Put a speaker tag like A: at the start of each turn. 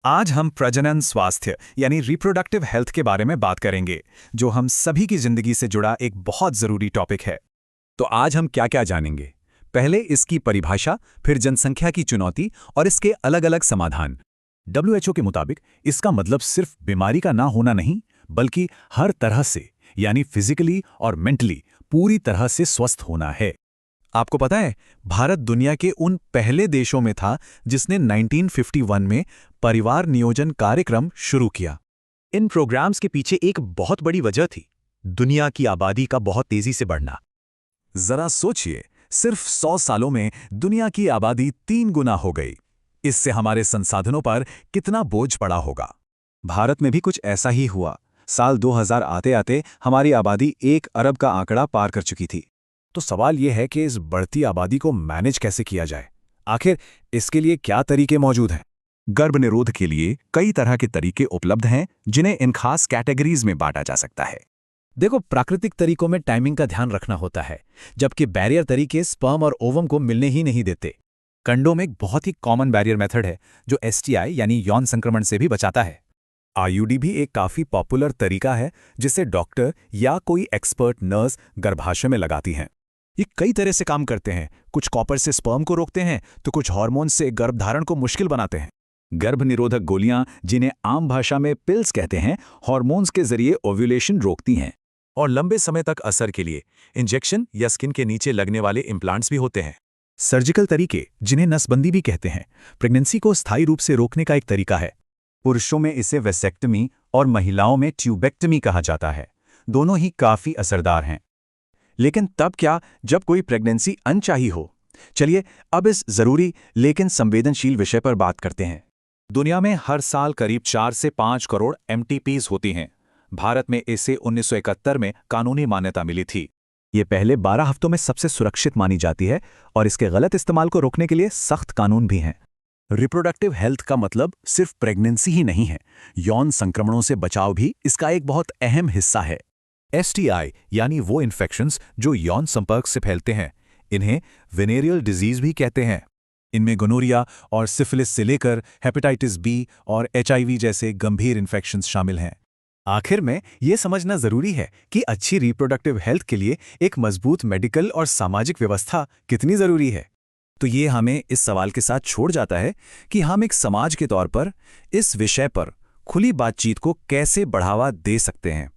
A: आज हम प्रजनन स्वास्थ्य यानी रिप्रोडक्टिव हेल्थ के बारे में बात करेंगे, जो हम सभी की जिंदगी से जुड़ा एक बहुत जरूरी टॉपिक है।
B: तो आज हम क्या क्या जानेंगे? पहले इसकी परिभाषा, फिर जनसंख्या की चुनौती और इसके अलग अलग समाधान। WHO के मुताबिक इसका मतलब सिर्फ बीमारी का ना होना नहीं, बल्कि हर तरह से यानी फिजिकली और मेंटली पूरी तरह से स्वस्थ होना है।
A: आपको पता है, भारत दुनिया के उन पहले देशों में था जिसने 1951 में परिवार नियोजन कार्यक्रम शुरू किया।
B: इन प्रोग्राम्स के पीछे एक बहुत बड़ी वजह थी, दुनिया की आबादी का बहुत तेजी से बढ़ना। जरा सोचिए, सिर्फ 100 सालों में दुनिया की आबादी 3 गुना हो गई। इससे हमारे संसाधनों पर कितना बोझ पड़ा होगा। भारत में भी कुछ ऐसा ही हुआ। साल 2000 आते आते हमारी आबादी 1 अरब का आंकड़ा पार कर चुकी थी। तो सवाल यह है कि इस बढ़ती आबादी को मैनेज कैसे किया जाए? आखिर इसके लिए क्या तरीके मौजूद हैं? गर्भनिरोध के लिए कई तरह के तरीके उपलब्ध हैं, जिन्हें इन खास कैटेगरीज में बांटा जा सकता है।
C: देखो, प्राकृतिक तरीकों में टाइमिंग का ध्यान रखना होता है, जबकि बैरियर तरीके स्पर्म और ओवम को मिलने ही नहीं देते। कंडोम एक बहुत ही कॉमन बैरियर मेथड है, जो STI यानी यौन संक्रमण से भी बचाता है।
B: IUD भी एक काफी पॉपुलर तरीका है, जिसे डॉक्टर या कोई एक्सपर्ट नर्स गर्भाशय में लगाती हैं।
A: ये कई तरह से काम करते हैं। कुछ कॉपर से स्पर्म को रोकते हैं, तो कुछ हार्मोन से गर्भधारण को मुश्किल बनाते हैं।
B: गर्भनिरोधक गोलियां, जिन्हें आम भाषा में पिल्स कहते हैं, हार्मोन्स के जरिए ओव्यूलेशन रोकती हैं। और लंबे समय तक असर के लिए इंजेक्शन या स्किन के नीचे लगने वाले इम्प्लांट्स भी होते हैं।
A: सर्जिकल तरीके, जिन्हें नसबंदी भी कहते हैं, प्रेगनेंसी को स्थायी रूप से रोकने का एक तरीका है।
B: पुरुषों में इसे वेसेक्टमी और महिलाओं में ट्यूबेक्टमी कहा जाता है। दोनों ही काफी असरदार हैं। लेकिन तब क्या, जब कोई प्रेगनेंसी अनचाही हो? चलिए अब इस जरूरी लेकिन संवेदनशील विषय पर बात करते हैं। दुनिया में हर साल करीब 4 से 5 करोड़ MTPs होती हैं। भारत में इसे 1971 में कानूनी मान्यता मिली थी। ये पहले 12 हफ्तों में सबसे सुरक्षित मानी जाती है और इसके गलत इस्तेमाल को रोकने के लिए सख्त कानून भी हैं। रिप्रोडक्टिव हेल्थ का मतलब सिर्फ प्रेगनेंसी ही नहीं है, यौन संक्रमणों से बचाव भी इसका एक बहुत अहम हिस्सा है। STI यानी वो इन्फेक्शंस जो यौन संपर्क से फैलते हैं, इन्हें वेनेरियल डिजीज भी कहते हैं। इनमें गोनोरिया और सिफिलिस से लेकर हेपेटाइटिस B और HIV जैसे गंभीर इन्फेक्शंस शामिल हैं। आखिर में ये समझना जरूरी है कि अच्छी रिप्रोडक्टिव हेल्थ के लिए एक मजबूत मेडिकल और सामाजिक व्यवस्था कितनी जरूरी है। तो ये हमें इस सवाल के साथ छोड़ जाता है कि हम एक समाज के तौर पर इस विषय पर खुली बातचीत को कैसे बढ़ावा दे सकते हैं।